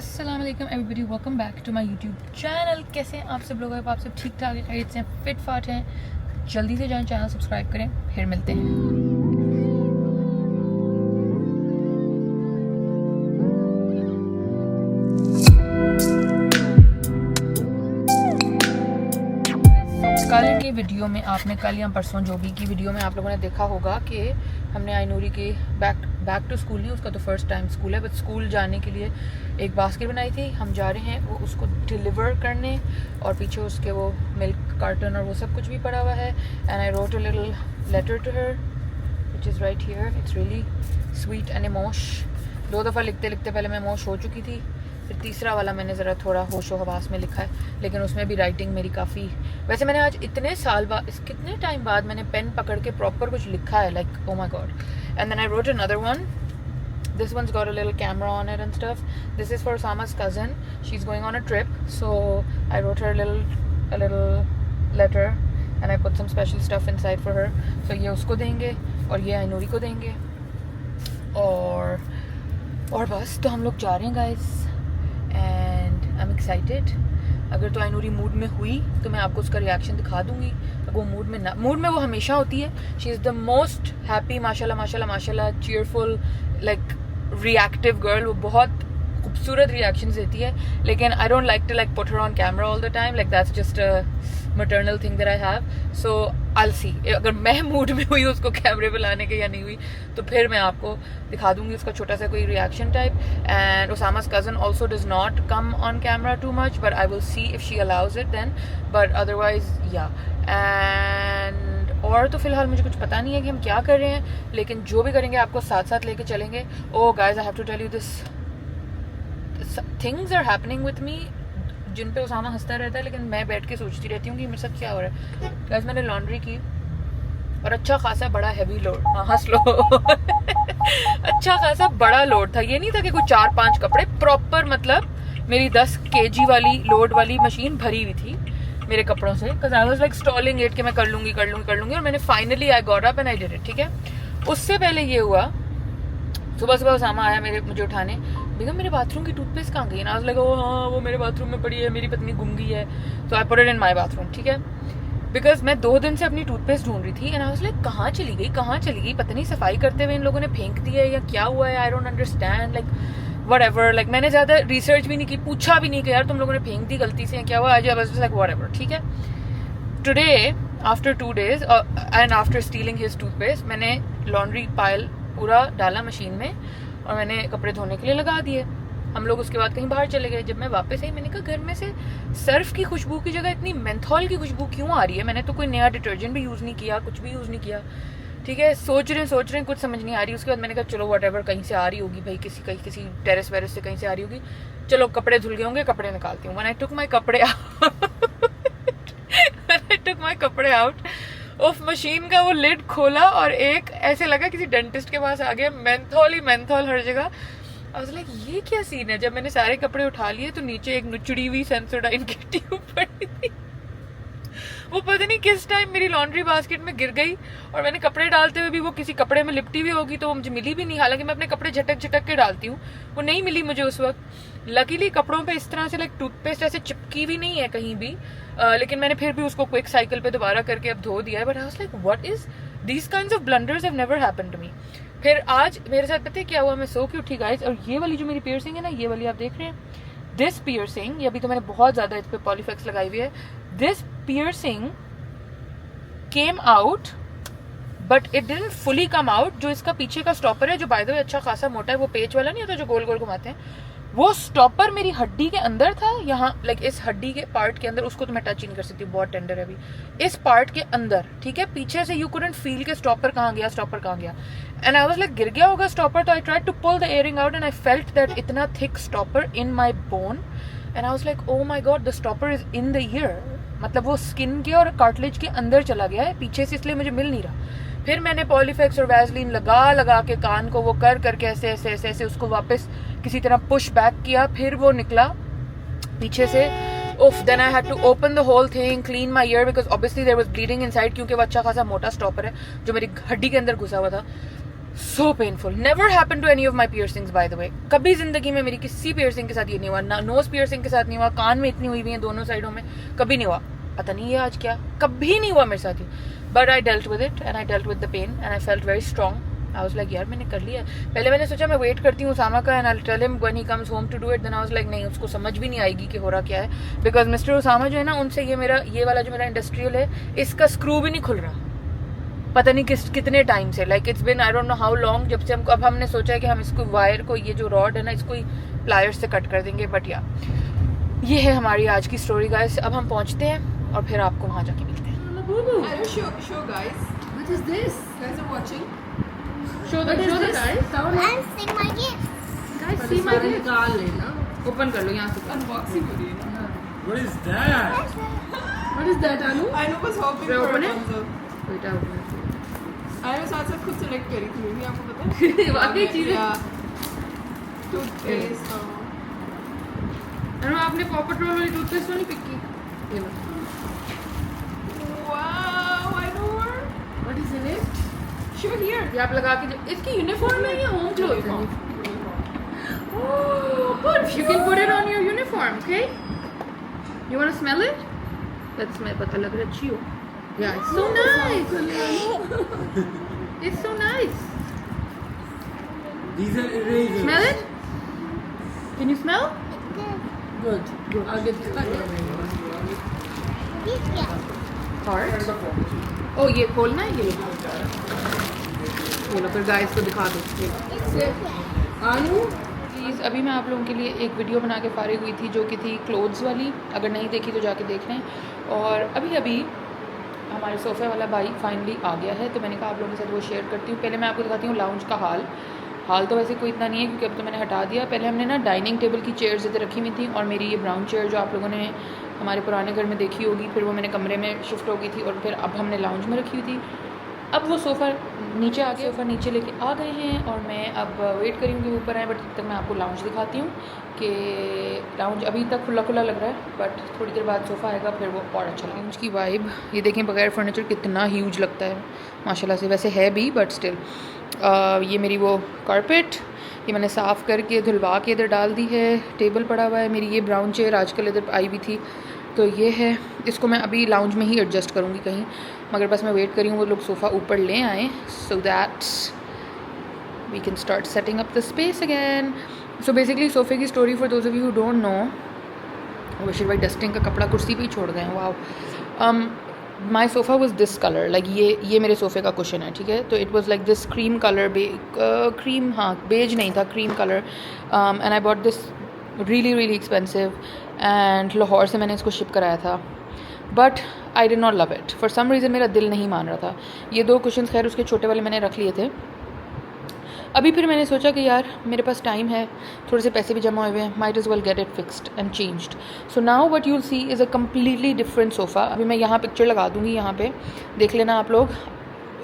अस्सलाम वालेकुम everybody, welcome back to my YouTube channel. कैसे हैं आप सब लोग? आप सब ठीक ठाक है, खैरियत से फिट फाट हैं? जल्दी से जाएं, चैनल सब्सक्राइब करें, फिर मिलते हैं। कल की वीडियो में आपने कल या परसों जो भी की वीडियो में आप लोगों ने देखा होगा कि हमने आइनूरी के बैक टू स्कूल नहीं, उसका तो फर्स्ट टाइम स्कूल है, बट स्कूल जाने के लिए एक बास्केट बनाई थी। हम जा रहे हैं वो उसको डिलीवर करने, और पीछे उसके वो मिल्क कार्टन और वो सब कुछ भी पड़ा हुआ है। And I wrote a little letter to her which is right here. It's really sweet and इमोश। 2 दफ़ा लिखते लिखते पहले मैं इमोश हो चुकी थी, फिर तीसरा वाला मैंने ज़रा थोड़ा होशो हवास में लिखा है, लेकिन उसमें भी राइटिंग मेरी काफ़ी। वैसे मैंने आज इतने साल बाद, कितने टाइम बाद मैंने पेन पकड़ के प्रॉपर कुछ लिखा है, like oh my god. And then I wrote another one. This one's got a little camera on it and stuff. This is for Osama's cousin. She's going on a trip, so I wrote her a little letter and I put some special stuff inside for her. So ये उसको देंगे और ये आइनूरी को देंगे, और बस तो हम लोग जा रहे हैं guys, and I'm excited. अगर तो आइनूरी मूड में हुई तो मैं आपको उसका रिएक्शन दिखा दूंगी। अगर वो मूड में वो हमेशा होती है। She is the most happy, माशाल्लाह माशाल्लाह माशाल्लाह, चीयरफुल, लाइक रिएक्टिव गर्ल। वो बहुत खूबसूरत रिएक्शंस देती है, लेकिन I don't like to like put her on camera all the time, like that's just a maternal thing that I have. So I'll see. अगर मैं मूड में हुई उसको कैमरे पे लाने के या नहीं हुई, तो फिर मैं आपको दिखा दूंगी उसका छोटा सा कोई reaction type. And Osama's cousin also does not come on camera too much, but I will see if she allows it then. But otherwise, yeah. And और तो फिलहाल मुझे कुछ पता नहीं है कि हम क्या कर रहे हैं, लेकिन जो भी करेंगे आपको साथ साथ लेके चलेंगे. Oh guys, I have to tell you this. Things are happening with me जिन पे उसामा हंसता रहता है, लेकिन मैं बैठ के सोचती रहती हूँ कि मेरे साथ क्या हो रहा है. गाइस, मैंने लॉन्ड्री की और अच्छा खासा बड़ा हैवी लोड, हंस लो अच्छा खासा बड़ा लोड था. ये नहीं था कि कोई 4-5 कपड़े, प्रॉपर मतलब मेरी 10 kg वाली लोड वाली मशीन भरी हुई थी मेरे कपड़ों से. Because I was like stalling it कि मैं कर लूंगी, और मैंने finally I got up and I did it. ठीक है, उससे पहले ये हुआ, सुबह उसामा आया मुझे उठाने, बेगम मेरे बाथरूम की टूथपेस्ट कहाँ गई ना. आज लगा हाँ वो मेरे बाथरूम में पड़ी है, मेरी पत्नी गुम गई है. तो I put it in my bathroom. ठीक है, बिकॉज मैं 2 दिन से अपनी टूथपेस्ट ढूंढ रही थी, एंड आई वाज लाइक कहाँ चली गई, पता नहीं सफाई करते हुए इन लोगों ने फेंक दी है या क्या हुआ है. I don't understand, like whatever. Like मैंने ज्यादा रिसर्च भी नहीं की, पूछा भी नहीं कि यार तुम लोगों ने फेंक दी गलती से, क्या हुआ. आज बस लाइक व्हाटएवर. ठीक है, today after 2 days and after stealing his toothpaste, मैंने लॉन्ड्री पाइल पूरा डाला मशीन में और मैंने कपड़े धोने के लिए लगा दिए. हम लोग उसके बाद कहीं बाहर चले गए. जब मैं वापस आई, मैंने कहा घर में से सर्फ की खुशबू की जगह इतनी मेंथॉल की खुशबू क्यों आ रही है. मैंने तो कोई नया डिटर्जेंट भी यूज़ नहीं किया, कुछ भी यूज़ नहीं किया. ठीक है, सोच रहे हैं, कुछ समझ नहीं आ रही. उसके बाद मैंने कहा चलो व्हाटएवर, कहीं से आ रही होगी भाई, किसी टेरेस वेरेस से कहीं से आ रही होगी. चलो कपड़े धुल गए होंगे, कपड़े निकालती हूँ. When I took my कपड़े आउट ऑफ मशीन का वो लिड खोला, और एक ऐसे लगा किसी डेंटिस्ट के पास आ गया, मेंथॉल हर जगह. आई वाज लाइक ये क्या सीन है. जब मैंने सारे कपड़े उठा लिए तो नीचे एक नुचड़ी हुई सेंसोडाइन की ट्यूब पड़ी थी. वो पता नहीं किस टाइम मेरी लॉन्ड्री बास्केट में गिर गई, और मैंने कपड़े डालते हुए भी वो किसी कपड़े में लिपटी हुई होगी, तो वो मुझे मिली भी नहीं. हालांकि मैं अपने कपड़े झटक के डालती हूँ, वो नहीं मिली मुझे उस वक्त. लकीली कपड़ों पे इस तरह से लाइक टूथपेस्ट ऐसे चिपकी भी नहीं है कहीं भी, लेकिन मैंने फिर भी उसको क्विक साइकिल पे दोबारा करके अब धो दिया है. But I was like what is these kinds of blunders have never happened to me. फिर आज मेरे साथ पता है क्या हुआ, मैं सो के उठी गाइस, और ये वाली जो मेरी पियर्सिंग है ना, ये वाली आप देख रहे हैं, दिस पियर्सिंग, ये अभी तो मैंने बहुत ज्यादा इस पे पॉलीफेक्स लगाई हुई है. This piercing came out but it didn't fully come out. जो इसका पीछे का स्टॉपर है, जो बाय द वे अच्छा खासा मोटा है, वो पेच वाला नहीं होता जो गोल गोल घुमाते हैं, वो स्टॉपर मेरी हड्डी के अंदर था. यहाँ लाइक इस हड्डी के पार्ट के अंदर, उसको तो मैं टच ही नहीं कर सकती, बहुत टेंडर है अभी. इस पार्ट के अंदर, ठीक है, पीछे से यू कुडंट फील के स्टॉपर कहाँ गया. एंड आई वाज लाइक गिर गया होगा स्टॉपर. तो I tried to pull the earring out and I felt that इतना thick stopper in my bone. And I was like oh my God, the stopper is in the ear. मतलब वो skin के और cartilage के अंदर चला गया है पीछे से, इसलिए मुझे मिल नहीं रहा. फिर मैंने पॉलीफेक्स और वैसलीन लगा के कान को वो करके ऐसे उसको वापस किसी तरह पुश बैक किया. फिर वो निकला पीछे से. Then I had to open the whole thing, clean my ear, because obviously there was bleeding inside, क्योंकि वो अच्छा खासा मोटा स्टॉपर है जो मेरी हड्डी के अंदर घुसा हुआ था. So painful. Never happen to any of my piercings by the way. कभी जिंदगी में मेरी किसी पियर्सिंग के साथ ये नहीं हुआ. ना नोज पियर्सिंग के साथ नहीं हुआ. कान में इतनी हुई हुई है दोनों साइडों में, कभी नहीं हुआ. पता नहीं ये आज क्या, कभी नहीं हुआ मेरे साथ ये. But I dealt with it and I dealt with the pain and I felt very strong. I was like यार मैंने कर लिया. पहले मैंने सोचा मैं वेट करती हूँ उसामा का and I tell him when he comes home to do it. Then I was like नहीं, उसको समझ भी नहीं आएगी कि हो रहा क्या है. बिकॉज मिस्टर उसामा जो है ना, उनसे ये वाला जो मेरा इंडस्ट्रियल है, इसका स्क्रू भी नहीं खुल रहा. पता नहीं कितने टाइम से. Like it's been I don't know how long, जब से हमको, अब हमने सोचा है कि हम इसको वायर को, ये जो रॉड है ना, इसको प्लायर्स से कट कर देंगे. बट या ये है हमारी आज की स्टोरी गाइस. अब हम पहुँचते हैं और फिर आपको वहाँ जाके मिलते हैं. Show the guys. And see my gifts. Guys, see my gift. निकाल लेना. Open कर लो यहाँ से. Unboxing हो रही है ना. What is that? What is that, Anu? I was hoping for open a it? thumbs up. Wait, open I was साथ खुद select करी थी मैंने, आपको पता है? वाकई चीजें. Toothpaste. अनु आपने Paw Patrol वाली टूथपेस्ट वाली पिक की. ये लो. Wow, I know her. What is in it? Show here. ये आप लगा के, इसकी यूनिफॉर्म है या होम क्लोथ है? You can put it on your uniform, okay? You want to smell it? Let's smell. पता लग रहा है अच्छी हो. Yeah, it's so nice. It's so nice. These are erasers. Smell it? Can you smell? Good. Good. I'll get Yeah. Heart. Oh, ये खोलना है ये. खोलो फिर गाइस को दिखा दो. Anu? प्लीज़ अभी मैं आप लोगों के लिए एक वीडियो बना के फारिग हुई थी जो कि थी क्लोथ्स वाली. अगर नहीं देखी तो जाके देख लें. और अभी अभी हमारे सोफ़े वाला भाई फाइनली आ गया है, तो मैंने कहा आप लोगों के साथ वो शेयर करती हूँ. पहले मैं आपको दिखाती हूँ लाउंज का हाल तो वैसे कोई इतना नहीं है क्योंकि अब तो मैंने हटा दिया. पहले हमने ना डाइनिंग टेबल की चेयर्स इधर रखी हुई थी और मेरी ये ब्राउन चेयर जो आप लोगों ने हमारे पुराने घर में देखी होगी, फिर वो मैंने कमरे में शिफ्ट हो गई थी और फिर अब हमने लाउंज में रखी हुई थी. अब वो सोफ़ा नीचे आ गया, सोफ़ा नीचे लेके आ गए हैं और मैं अब वेट करी हूँ कि ऊपर आए. बट तब तक मैं आपको लाउंज दिखाती हूँ कि लाउंज अभी तक खुला खुला लग रहा है, बट थोड़ी देर बाद सोफ़ा आएगा फिर वो और अच्छा लगेगा. लाउंज की वाइब ये देखें, बगैर फर्नीचर कितना ह्यूज लगता है माशाल्लाह से. वैसे है भी बट स्टिल. ये मेरी वो कारपेट, ये मैंने साफ़ करके धुलवा के इधर डाल दी है. टेबल पड़ा हुआ है. मेरी ये ब्राउन चेयर आजकल इधर आई भी थी, तो ये है. इसको मैं अभी लाउंज में ही एडजस्ट करूँगी कहीं, मगर बस मैं वेट करी हूँ वो लोग सोफ़ा ऊपर ले आएँ so that we can start setting up the space again. So basically सोफ़े की story for those of you who don't know, Bashir भाई डस्टिंग का कपड़ा कुर्सी पे ही छोड़ गए हैं. Wow. My sofa was this colour, like ये मेरे सोफ़े का कुशन है, ठीक है. तो it was like this cream colour, cream, हाँ बेज नहीं था, cream colour. And I bought this really really expensive and Lahore से मैंने इसको शिप कराया था. But I did not love it for some reason. मेरा दिल नहीं मान रहा था. ये 2 कुशन्स खैर उसके छोटे वाले मैंने रख लिए थे. अभी फिर मैंने सोचा कि यार मेरे पास टाइम है, थोड़े से पैसे भी जमा हुए हैं, might is well get it fixed and changed. So now what you will see is a completely different sofa. अभी मैं यहाँ पिक्चर लगा दूँगी, यहाँ पे देख लेना आप लोग.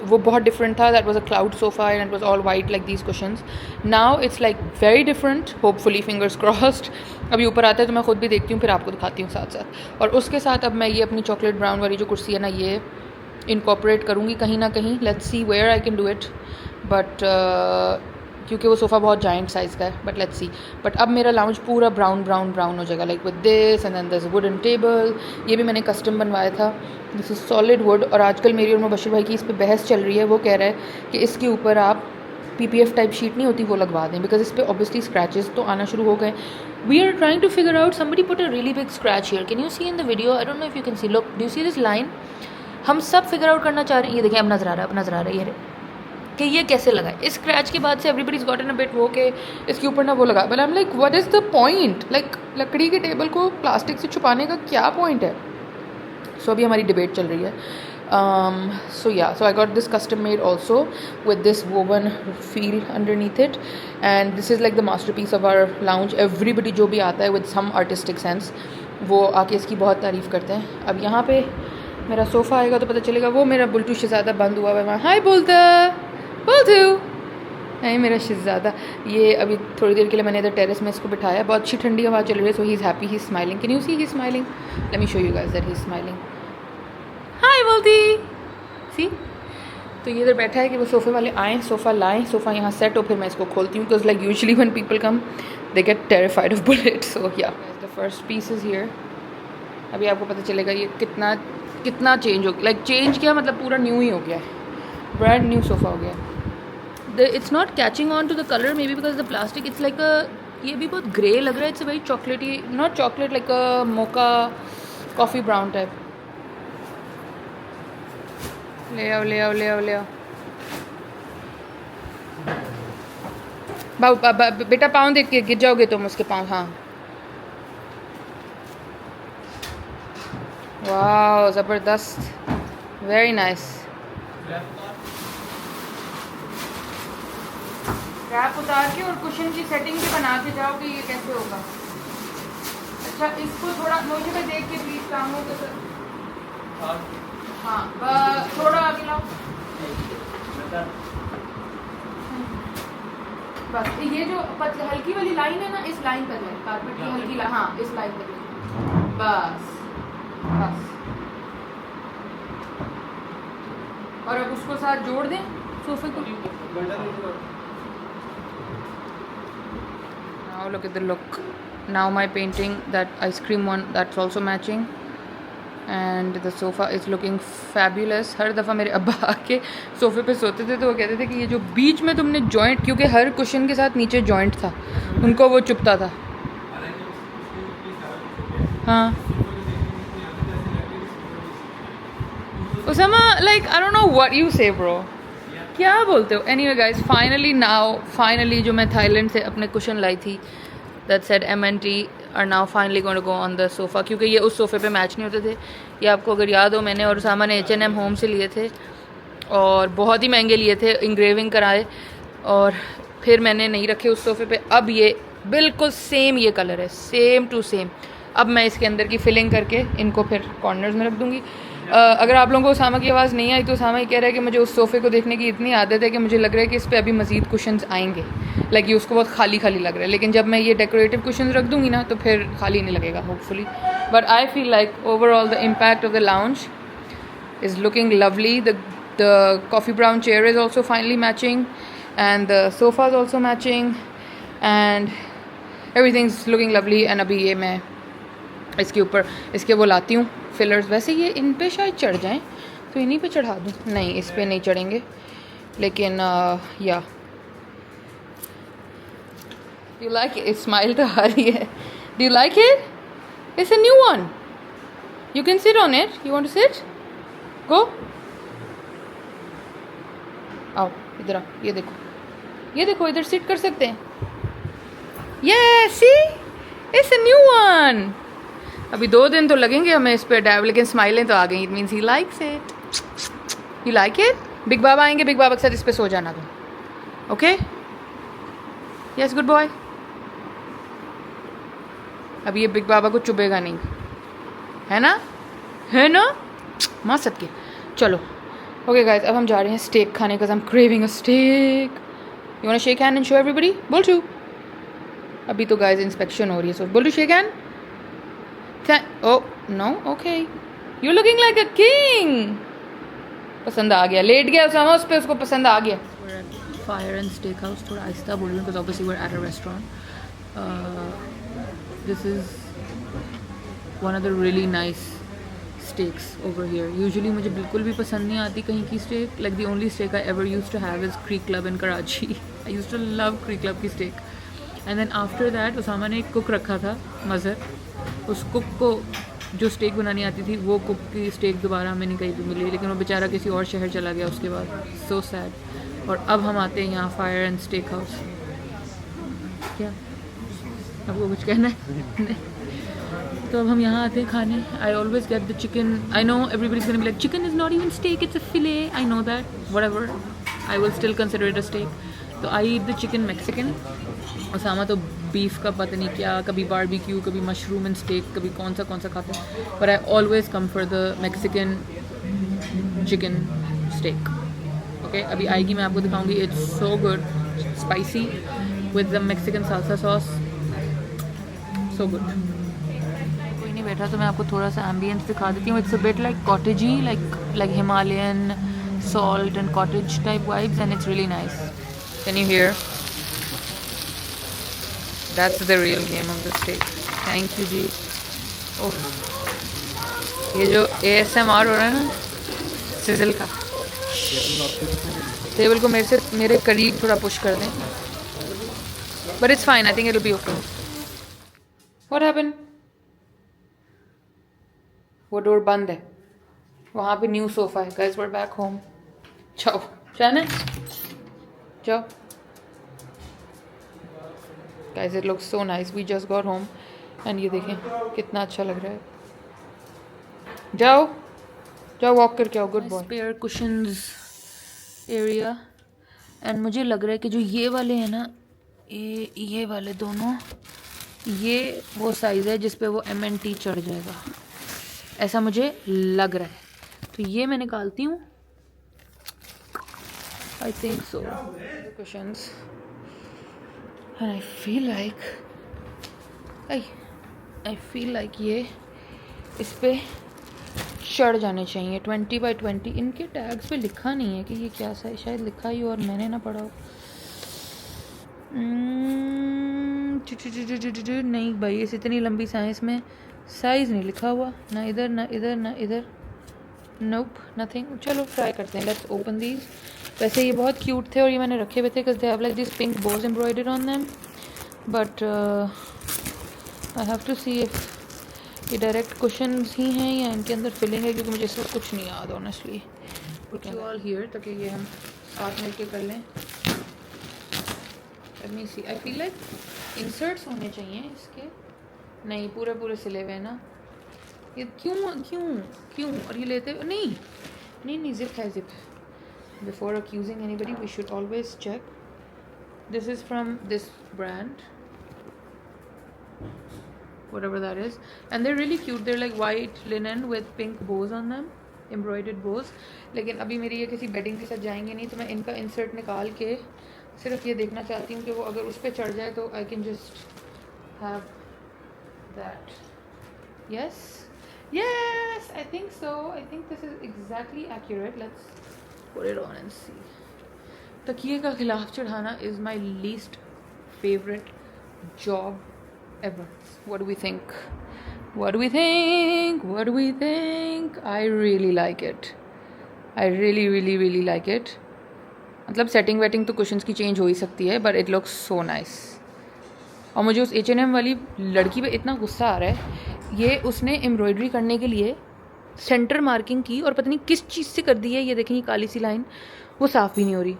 वो बहुत डिफरेंट था. That was a cloud sofa and it was all white like these cushions. Now it's like very different, hopefully fingers crossed. अभी ऊपर आता है तो मैं खुद भी देखती हूँ, फिर आपको दिखाती हूँ साथ साथ. और उसके साथ अब मैं ये अपनी चॉकलेट ब्राउन वाली जो कुर्सी है ना, ये इनकॉर्पोरेट करूँगी कहीं ना कहीं. Let's see where I can do it. But क्योंकि वो सोफ़ा बहुत जाइंट साइज़ का है. But let's see. बट अब मेरा लाउंज पूरा ब्राउन ब्राउन ब्राउन हो जाएगा, like with this and then this wooden table. ये भी मैंने कस्टम बनवाया था. This is solid wood. और आजकल मेरी और बशीर भाई की इस पर बहस चल रही है. वो कह रहा है कि इसके ऊपर आप PPF टाइप शीट नहीं होती वो लगवा दें, बिकॉज इस पर ऑब्वियसली स्क्रैचेस तो आना शुरू हो गए. We are trying to figure out. Somebody put a really big scratch here. Can you see in the video? I don't know if you can see. Look, do you see this line? हम सब figure out करना चाह रहे हैं. ये देखें, अब नजर आ रहा है, अब नजर आ रहा है ये कि ये कैसे लगा है. इस स्क्रैच के बाद से एवरीबडीज गॉटन अ बिट वो कि इसके ऊपर ना वो लगा. But I am like what is the point? Like लकड़ी के टेबल को प्लास्टिक से छुपाने का क्या पॉइंट है? सो अभी हमारी डिबेट चल रही है. So I got this custom made also with this woven feel underneath it, and this is like the masterpiece of our lounge. Everybody जो भी आता है with some artistic sense वो आके इसकी बहुत तारीफ़ करते हैं. अब यहाँ पे मेरा सोफ़ा आएगा तो पता चलेगा. वो मेरा बुल्टू शहज़ादा बंद हुआ है. हाय बुल्टू नहीं मेरा शहज़ादा. ये अभी थोड़ी देर के लिए मैंने इधर टेरेस में इसको बिठाया. बहुत अच्छी ठंडी हवा चल रही है. So he is happy, he is smiling. Can you see he is smiling? Let me show you guys that he is smiling. Hi बोलती सी. तो ये इधर बैठा है कि वो सोफ़े वाले आएँ, सोफ़ा लाएँ, सोफ़ा यहाँ सेट हो, फिर मैं इसको खोलती हूँ. Because like usually when people come they get terrified of bullet. So yeah the first piece is here. अभी आपको पता चलेगा ये कितना चेंज हो, लाइक चेंज किया मतलब पूरा न्यू ही हो गया है. ब्रांड न्यू सोफ़ा हो गया. It's not catching on to the colour maybe because the plastic. It's like ये भी बहुत ग्रे लग रहा है. It's very chocolatey, not chocolate, like a mocha coffee brown type. ले आओ ले आओ ले आओ ले आओ. बेटा पाँव देख के गिर जाओगे तुम उसके पाँव. हाँ वाह ज़बरदस्त, वेरी नाइस. रैप उतार के और कुशन की सेटिंग भी बना के जाओ कि ये कैसे होगा. अच्छा इसको थोड़ा मुझे भी देख के प्लीज काम हो तो सर. हाँ थोड़ा आगे लाओ बस. ये जो हल्की वाली लाइन है ना, इस लाइन तक है कारपेट की हल्की लाइन. हाँ इस लाइन तक है बस बस. और अब उसको साथ जोड़ दें सोफे को. Now look at the look. Now my painting, that ice cream one, that's also matching. And the sofa is looking fabulous. हर दफ़ा मेरे अब्बा आके सोफ़े पे सोते थे तो वो कहते थे कि ये जो बीच में तुमने जॉइंट, क्योंकि हर कुशन के साथ नीचे जॉइंट था, उनको वो चुभता था. हाँ Usama, like I don't know what you say bro, क्या बोलते हो. एनीवे गाइस, फाइनली जो मैं थाईलैंड से अपने कुशन लाई थी that said M&T are now finally going to go on the sofa, क्योंकि ये उस सोफ़े पे मैच नहीं होते थे. ये आपको अगर याद हो, मैंने और उसामा ने H&M होम से लिए थे और बहुत ही महंगे लिए थे, इंग्रेविंग कराए, और फिर मैंने नहीं रखे उस सोफ़े पे. अब ये बिल्कुल सेम ये कलर है, सेम टू सेम. अब मैं इसके अंदर की फिलिंग करके इनको फिर कॉर्नर्स में रख दूँगी. अगर आप लोगों को उसामा की आवाज़ नहीं आई तो उसामा ये कह रहा है कि मुझे उस सोफ़े को देखने की इतनी आदत है कि मुझे लग रहा है कि इस पर अभी मज़ीद कुशन्स आएंगे. लाइक ये उसको बहुत खाली खाली लग रहा है, लेकिन जब मैं ये डेकोरेटिव कुशन्स रख दूँगी ना तो फिर खाली नहीं लगेगा hopefully. But I feel like overall the impact of the lounge is looking lovely. The coffee brown chair is also finally matching and the sofa is also matching and everything is looking lovely. And अभी ये मैं इसके ऊपर इसके वो लाती हूँ fillers. वैसे ये इन पे शायद चढ़ जाएं तो इन्हीं पे चढ़ा दूँ. नहीं इस पे नहीं चढ़ेंगे, लेकिन या यू लाइक इट. स्माइल तो आ रही है. Do you like it? It's a new one. You can sit on it. You want to sit? Go आओ इधर आओ. ये देखो इधर सिट कर सकते हैं. ये see it's a new one. अभी 2 दिन तो लगेंगे हमें इस पे अडैप्ट, लेकिन स्माइलें तो आ गई. It means he likes it. You like it? Big बाबा आएंगे, बिग बाबा के साथ इस पे सो जाना तुम. Okay yes good boy. अभी ये बिग बाबा को चुभेगा नहीं, है ना मस्त के. चलो ओके गाइस, अब हम जा रहे हैं स्टेक खाने because I am craving a steak. You want to shake hand and show everybody? बोल टू. अभी तो गाइस इंस्पेक्शन हो रही है, सो बोल टू shake hand. Oh no, okay. You're looking like a king. पसंद आ गया, लेट गया उसामा उस पे, उसको पसंद आ गया. We're at Fire and Steakhouse. थोड़ा आहिस्ता बोल रही हूँ because obviously we're at a restaurant. This is one of the really nice steaks over here. Usually मुझे बिल्कुल भी पसंद नहीं आती कहीं की steak. Like the only steak I ever used to have is Creek Club in Karachi. I used to love Creek Club की steak. And then after that Usama ने एक कुक रखा था, मज़र. उस कुक को जो स्टेक बनानी आती थी वो कुक की स्टेक दोबारा हमें नहीं कहीं भी मिली, लेकिन वो बेचारा किसी और शहर चला गया उसके बाद. So sad. और अब हम आते हैं यहाँ फायर एंड स्टेक हाउस. क्या आपको कुछ कहना है? तो अब हम यहाँ आते हैं खाने. I always get the chicken. I know everybody is gonna be like chicken is not even steak, it's a fillet. I know that, whatever, I will still consider it a steak. तो I eat the chicken Mexican. Usama तो beef का पता नहीं क्या, कभी barbecue, कभी mushroom and stake, कभी कौन सा खाता है. But I always come for the Mexican chicken steak. Okay अभी आएगी, मैं आपको दिखाऊंगी. It's so good, spicy with the Mexican salsa sauce, so good. कोई नहीं बैठा तो मैं आपको थोड़ा सा एम्बियंस दिखा देती हूँ. It's a bit like Coetzee, like Himalayan salt and cottage type vibes, and it's really nice. Can you hear? That's the real game of the steak. Thank you जी. Oh, ये जो ASMR हो रहा है ना सिजल का, table को मेरे करीब थोड़ा पुश कर दें. But it's fine. I think it'll be okay. What happened? वो डोर बंद है. वहाँ पे न्यू सोफा है. Guys, we're back home. जाओ जाना जाओ. Guys, it looks so nice. We just got home and ये देखें कितना अच्छा लग रहा है. जाओ जाओ वॉक करके आओ. Good boy. Spare cushions area. And मुझे लग रहा है कि जो ये वाले हैं ना, ये वाले दोनों, ये वो साइज़ है जिस पे वो MNT चढ़ जाएगा, ऐसा मुझे लग रहा है. तो ये मैं निकालती हूँ. I think so. Cushions. And I feel like ये इस पे चढ़ जाने चाहिए. 20x20. इनके टैग्स पे लिखा नहीं है कि ये क्या साइज, शायद लिखा ही हो और मैंने ना पढ़ा हो. नहीं भाई, इस इतनी लंबी साइज में साइज़ नहीं लिखा हुआ, ना इधर ना इधर ना इधर. नोप, नथिंग. चलो ट्राई करते हैं. Let's open these. वैसे ये बहुत क्यूट थे और ये मैंने रखे हुए थे because they have like this pink bows embroidered on them. But I have to see if ये डायरेक्ट कुशन्स ही हैं या इनके अंदर फिलिंग है, क्योंकि मुझे सब कुछ नहीं याद honestly. Put you all here ताकि ये हम साथ मिलके कर लें. Let me see. I feel like inserts होने चाहिए इसके. नहीं, पूरे सिले हुए हैं ना. ये क्यों और ये लेते नहीं जिप है. Zip. Before accusing anybody, we should always check. This is from this brand, whatever that is, and they're really cute. They're like white linen with pink bows on them, embroidered bows. लेकिन अभी मेरी ये किसी bedding के साथ जाएंगे नहीं, तो मैं इनका इंसर्ट निकाल के सिर्फ ये देखना चाहती हूँ कि वो अगर उस पर चढ़ जाए तो I can just have that. Yes, I think so. I think this is exactly accurate. Let's put it on and see. तकिए का खिलाफ चढ़ाना is my least favorite job ever. What do we think? I really like it. I really like it. मतलब setting waiting तो cushions की change हो ही सकती है, but it looks so nice. और मुझे उस H&M वाली लड़की पे इतना गुस्सा आ रहा है. ये उसने एम्ब्रॉयडरी करने के लिए सेंटर मार्किंग की और पता नहीं किस चीज़ से कर दी है. ये देखें, ये काली सी लाइन वो साफ़ भी नहीं हो रही.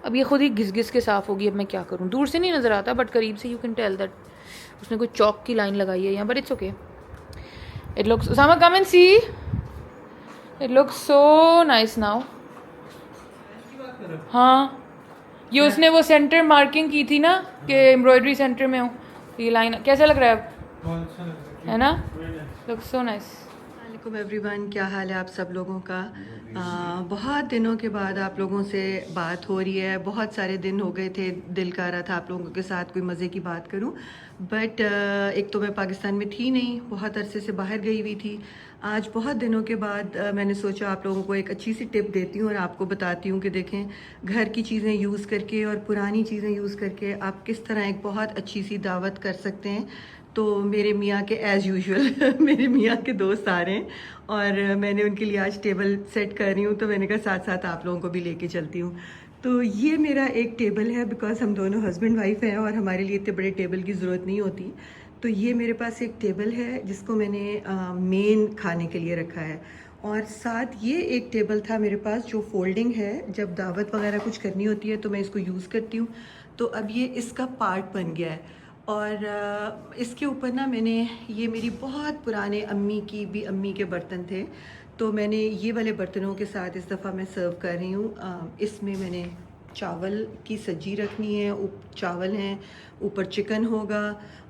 अब ये खुद ही घिस के साफ़ होगी. अब मैं क्या करूँ? दूर से नहीं नज़र आता, बट करीब से यू कैन टेल दैट उसने कोई चौक की लाइन लगाई है यहाँ. But it's okay. It looks, Sama come and see. It looks so nice now. हाँ, ये उसने वो सेंटर मार्किंग की थी ना कि एम्ब्रॉयडरी सेंटर में हो. ये लाइन कैसा लग रहा है अब, है ना? Looks so nice. वालेकुम एवरीवन, क्या हाल है आप सब लोगों का? बहुत दिनों के बाद आप लोगों से बात हो रही है. बहुत सारे दिन हो गए थे, दिल कर रहा था आप लोगों के साथ कोई मज़े की बात करूं. बट एक तो मैं पाकिस्तान में थी नहीं, बहुत अरसे से बाहर गई हुई थी. आज बहुत दिनों के बाद मैंने सोचा आप लोगों को एक अच्छी सी टिप देती हूँ और आपको बताती हूँ कि देखें, घर की चीज़ें यूज़ करके और पुरानी चीज़ें यूज़ करके आप किस तरह एक बहुत अच्छी सी दावत कर सकते हैं. तो मेरे मियाँ के एज़ यूजुअल मेरे मियाँ के दोस्त आ रहे हैं और मैंने उनके लिए आज टेबल सेट कर रही हूँ. तो मैंने कहा साथ साथ आप लोगों को भी लेके चलती हूँ. तो ये मेरा एक टेबल है, बिकॉज हम दोनों हस्बैंड वाइफ हैं और हमारे लिए इतने बड़े टेबल की ज़रूरत नहीं होती. तो ये मेरे पास एक टेबल है जिसको मैंने मेन खाने के लिए रखा है. और साथ ये एक टेबल था मेरे पास जो फोल्डिंग है. जब दावत वगैरह कुछ करनी होती है तो मैं इसको यूज़ करती हूँ. तो अब ये इसका पार्ट बन गया है. और इसके ऊपर ना मैंने, ये मेरी बहुत पुराने अम्मी के बर्तन थे, तो मैंने ये वाले बर्तनों के साथ इस दफ़ा मैं सर्व कर रही हूँ. इसमें मैंने चावल की सब्जी रखनी है, चावल हैं, ऊपर चिकन होगा,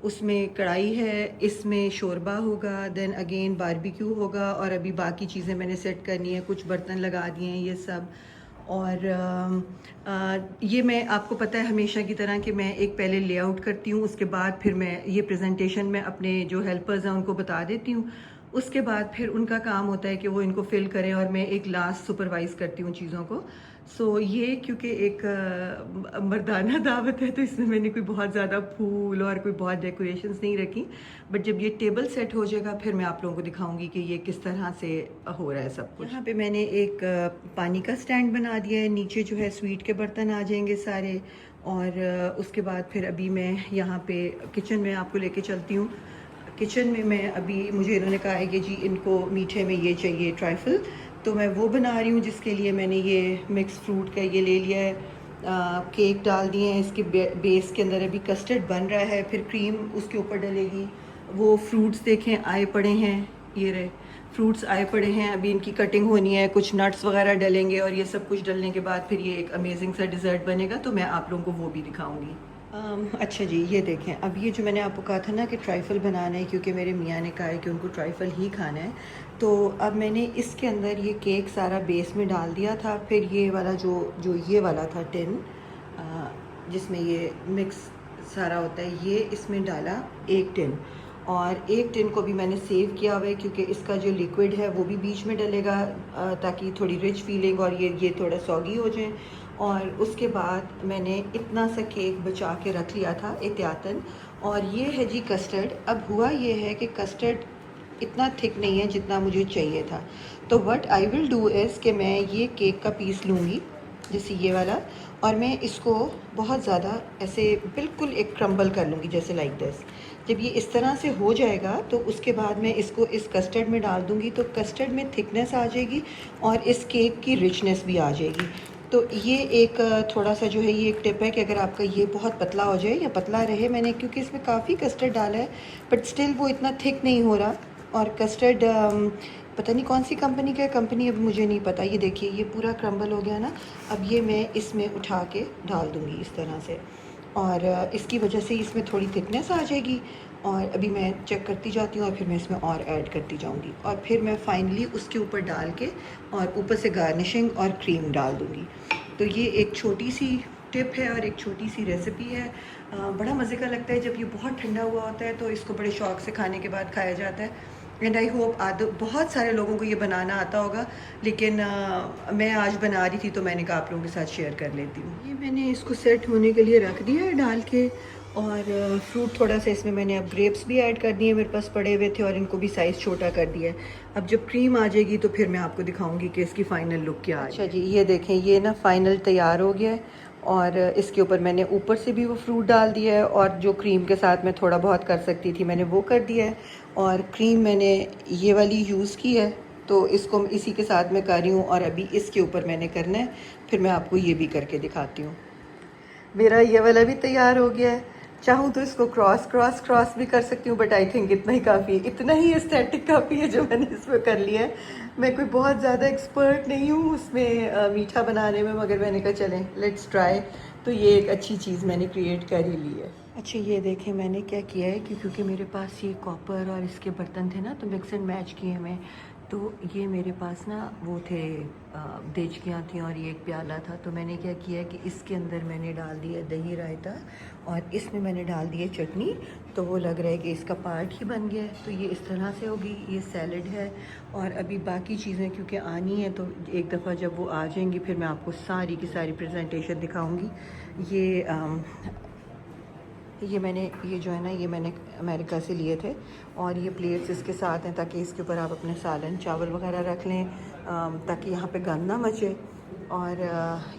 उसमें कढ़ाई है, इसमें शोरबा होगा, देन अगेन बारबेक्यू होगा और अभी बाकी चीज़ें मैंने सेट करनी है. कुछ बर्तन लगा दिए हैं ये सब. और ये मैं, आपको पता है हमेशा की तरह कि मैं एक पहले लेआउट करती हूँ, उसके बाद फिर मैं ये प्रेजेंटेशन में अपने जो हेल्पर्स हैं उनको बता देती हूँ उसके बाद फिर उनका काम होता है कि वो इनको फिल करें और मैं एक लास्ट सुपरवाइज़ करती हूँ चीज़ों को। सो ये क्योंकि एक मर्दाना दावत है तो इसमें मैंने कोई बहुत ज़्यादा फूल और कोई बहुत डेकोरेशंस नहीं रखी, बट जब ये टेबल सेट हो जाएगा फिर मैं आप लोगों को दिखाऊंगी कि ये किस तरह से हो रहा है सब कुछ। यहाँ पे मैंने एक पानी का स्टैंड बना दिया है, नीचे जो है स्वीट के बर्तन आ जाएंगे सारे, और उसके बाद फिर अभी मैं यहाँ पे किचन में आपको लेके चलती हूँ। किचन में मैं अभी, मुझे इन्होंने कहा है कि जी इनको मीठे में ये चाहिए ट्राइफल, तो मैं वो बना रही हूँ जिसके लिए मैंने ये मिक्स फ्रूट का ये ले लिया है। केक डाल दिए हैं, इसके बेस के अंदर अभी कस्टर्ड बन रहा है, फिर क्रीम उसके ऊपर डलेगी। वो फ्रूट्स देखें आए पड़े हैं, ये रहे फ्रूट्स आए पड़े हैं, अभी इनकी कटिंग होनी है, कुछ नट्स वगैरह डलेंगे और ये सब कुछ डलने के बाद फिर ये एक अमेजिंग सा डिज़र्ट बनेगा, तो मैं आप लोगों को वो भी दिखाऊंगी। अच्छा जी, ये देखें, अब ये जो मैंने आपको कहा था ना कि ट्राइफल बनाना है, क्योंकि मेरे मियाँ ने कहा है कि उनको ट्राइफल ही खाना है, तो अब मैंने इसके अंदर ये केक सारा बेस में डाल दिया था। फिर ये वाला जो ये वाला था टिन जिसमें ये मिक्स सारा होता है, ये इसमें डाला एक टिन, और एक टिन को भी मैंने सेव किया हुआ है क्योंकि इसका जो लिक्विड है वो भी बीच में डलेगा ताकि थोड़ी रिच फीलिंग और ये थोड़ा सॉगी हो जाए। और उसके बाद मैंने इतना सा केक बचा के रख लिया था एहतियातन, और ये है जी कस्टर्ड। अब हुआ ये है कि कस्टर्ड इतना थिक नहीं है जितना मुझे चाहिए था, तो what I will do is कि मैं ये केक का पीस लूँगी जैसे ये वाला, और मैं इसको बहुत ज़्यादा ऐसे बिल्कुल एक क्रम्बल कर लूँगी जैसे लाइक दिस। जब ये इस तरह से हो जाएगा तो उसके बाद मैं इसको इस कस्टर्ड में डाल दूँगी, तो कस्टर्ड में थिकनेस आ जाएगी और इस केक की रिचनेस भी आ जाएगी। तो ये एक थोड़ा सा जो है ये एक टिप है कि अगर आपका ये बहुत पतला हो जाए या पतला रहे, मैंने क्योंकि इसमें काफ़ी कस्टर्ड डाला है बट स्टिल वो इतना थिक नहीं हो रहा, और कस्टर्ड पता नहीं कौन सी कंपनी का है, कंपनी अब मुझे नहीं पता। ये देखिए ये पूरा क्रम्बल हो गया ना, अब ये मैं इसमें उठा के डाल दूँगी इस तरह से, और इसकी वजह से इसमें थोड़ी थिकनेस आ जाएगी। और अभी मैं चेक करती जाती हूँ और फिर मैं इसमें और ऐड करती जाऊँगी, और फिर मैं फाइनली उसके ऊपर डाल के और ऊपर से गार्निशिंग और क्रीम डाल दूँगी। तो ये एक छोटी सी टिप है और एक छोटी सी रेसिपी है। बड़ा मज़े का लगता है जब ये बहुत ठंडा हुआ होता है, तो इसको बड़े शौक़ से खाने के बाद खाया जाता है। एंड आई होप बहुत सारे लोगों को ये बनाना आता होगा, लेकिन मैं आज बना रही थी तो मैंने कहा आप लोगों के साथ शेयर कर लेती हूँ। ये मैंने इसको सेट होने के लिए रख दिया है डाल के, और फ्रूट थोड़ा सा इसमें मैंने अब ग्रेप्स भी ऐड कर दिए, मेरे पास पड़े हुए थे, और इनको भी साइज़ छोटा कर दिया है। अब जब क्रीम आ जाएगी तो फिर मैं आपको दिखाऊंगी कि इसकी फ़ाइनल लुक क्या है। अच्छा जी, ये देखें ये ना फ़ाइनल तैयार हो गया है, और इसके ऊपर मैंने ऊपर से भी वो फ्रूट डाल दिया है, और जो क्रीम के साथ मैं थोड़ा बहुत कर सकती थी मैंने वो कर दिया है, और क्रीम मैंने ये वाली यूज़ की है, तो इसको इसी के साथ मैं कर रही हूँ, और अभी इसके ऊपर मैंने करना है, फिर मैं आपको ये भी करके दिखाती हूँ। मेरा ये वाला भी तैयार हो गया है, चाहूँ तो इसको क्रॉस भी कर सकती हूँ, बट आई थिंक इतना ही काफ़ी है, इतना ही एस्थेटिक काफ़ी है जो मैंने इसमें कर लिया है। मैं कोई बहुत ज़्यादा एक्सपर्ट नहीं हूँ उसमें मीठा बनाने में, मगर मैंने कहा चलें लेट्स ट्राई, तो ये एक अच्छी चीज़ मैंने क्रिएट कर ही ली है। अच्छा ये देखें मैंने क्या किया है कि क्योंकि मेरे पास ये कॉपर और इसके बर्तन थे ना, तो मिक्स एंड मैच किए मैं, तो ये मेरे पास ना वो थे देचकियाँ थी और ये एक प्याला था, तो मैंने क्या किया कि इसके अंदर मैंने डाल दिया दही रायता, और इसमें मैंने डाल दिया चटनी, तो वो लग रहा है कि इसका पार्ट ही बन गया है। तो ये इस तरह से होगी, ये सैलड है, और अभी बाकी चीज़ें क्योंकि आनी है तो एक दफ़ा जब वो आ जाएंगी फिर मैं आपको सारी की सारी प्रेजेंटेशन दिखाऊँगी। ये मैंने ये जो है ना ये मैंने अमेरिका से लिए थे, और ये प्लेट्स इसके साथ हैं ताकि इसके ऊपर आप अपने सालन चावल वगैरह रख लें, ताकि यहाँ पे गंद ना मचे। और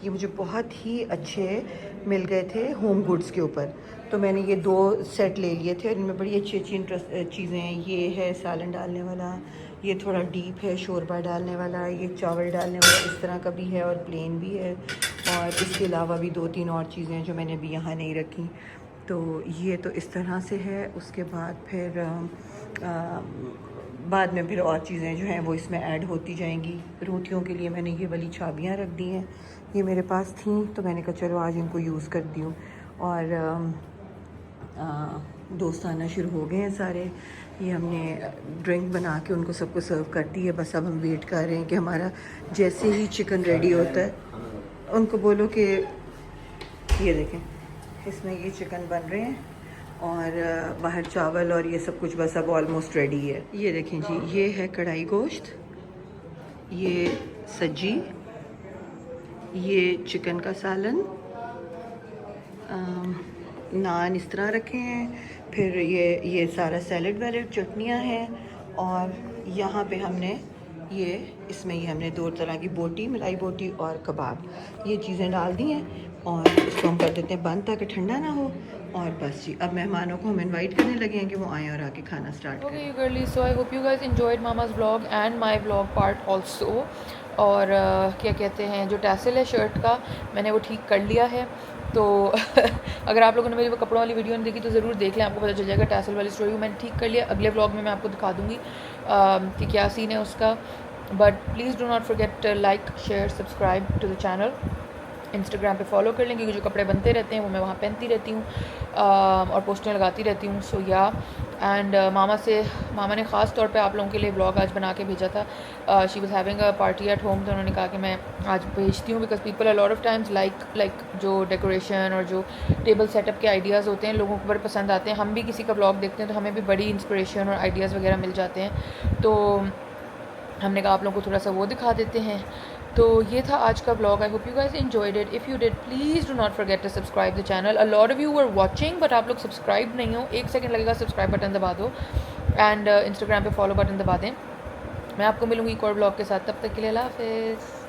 ये मुझे बहुत ही अच्छे मिल गए थे होम गुड्स के ऊपर, तो मैंने ये 2 सेट ले लिए थे, और इनमें बड़ी अच्छी चीज़ें हैं। ये है सालन डालने वाला, ये थोड़ा डीप है शोरबा डालने वाला, ये चावल डालने वाला इस तरह का भी है और प्लेन भी है, और इसके अलावा भी 2-3 और चीज़ें हैं जो मैंने अभी यहाँ नहीं रखी। तो ये तो इस तरह से है। उसके बाद फिर बाद में फिर और चीज़ें जो हैं वो इसमें ऐड होती जाएंगी। रोटियों के लिए मैंने ये वाली छाबियाँ रख दी हैं, ये मेरे पास थी तो मैंने कहा चलो आज इनको यूज़ कर दी हूँ। और दोस्त आना शुरू हो गए हैं सारे, ये हमने ड्रिंक बना के उनको सबको सर्व कर दी है। बस अब हम वेट कर रहे हैं कि हमारा जैसे ही चिकन रेडी होता है उनको बोलो कि ये देखें इसमें ये चिकन बन रहे हैं, और बाहर चावल और ये सब कुछ बस अब ऑलमोस्ट रेडी है। ये देखें जी, ये है कढ़ाई गोश्त, ये सज्जी, ये चिकन का सालन, नान इस तरह रखे हैं, फिर ये सारा सैलड वैलड चटनियाँ हैं, और यहाँ पे हमने इसमें ये हमने 2 तरह की बोटी, मलाई बोटी और कबाब, ये चीज़ें डाल दी हैं और इसको हम कर देते हैं बंद ताकि ठंडा ना हो। और बस जी, अब मेहमानों को हम इनवाइट करने लगे हैं कि वो आएँ और आके खाना स्टार्ट करें। Okay, you girlies, so I hope you guys enjoyed Mama's vlog and my vlog part also. और क्या कहते हैं, जो टैसल है शर्ट का मैंने वो ठीक कर लिया है। तो अगर आप लोगों ने मेरी वो कपड़ों वाली वीडियो नहीं देखी तो ज़रूर देख लें, आपको पता चल जाएगा टैसल वाली स्टोरी मैंने ठीक कर लिया। अगले व्लॉग में मैं आपको दिखा दूँगी कि क्या सीन है उसका। But please do not forget like, share, subscribe to the channel. Instagram पे फॉलो कर लें क्योंकि जो कपड़े बनते रहते हैं वो मैं वहाँ पहनती रहती हूँ और पोस्टें लगाती रहती हूँ। सो या एंड मामा ने ख़ास तौर पे आप लोगों के लिए ब्लॉग आज बना के भेजा था। She was having a party at home, तो उन्होंने कहा कि मैं आज भेजती हूँ because people a lot of times like जो डेकोरेशन और जो टेबल सेटअप के आइडियाज़ होते हैं लोगों को बड़े पसंद आते हैं। हम भी किसी का ब्लॉग देखते हैं तो हमें भी बड़ी इंस्पिरेशन और आइडियाज़ वगैरह मिल जाते हैं, तो हमने कहा आप लोगों को थोड़ा सा वो दिखा देते हैं। तो ये था आज का blog. I hope you guys enjoyed it. If you did please do not forget to subscribe the channel. A lot of you were watching but आप लोग सब्सक्राइब नहीं हो। 1 सेकंड लगेगा, सब्सक्राइब बटन दबा दो एंड इंस्टाग्राम पे follow button दबा दें। मैं आपको मिलूँगी एक और ब्लॉग के साथ, तब तक के लिए अल्लाह हाफ़िज़।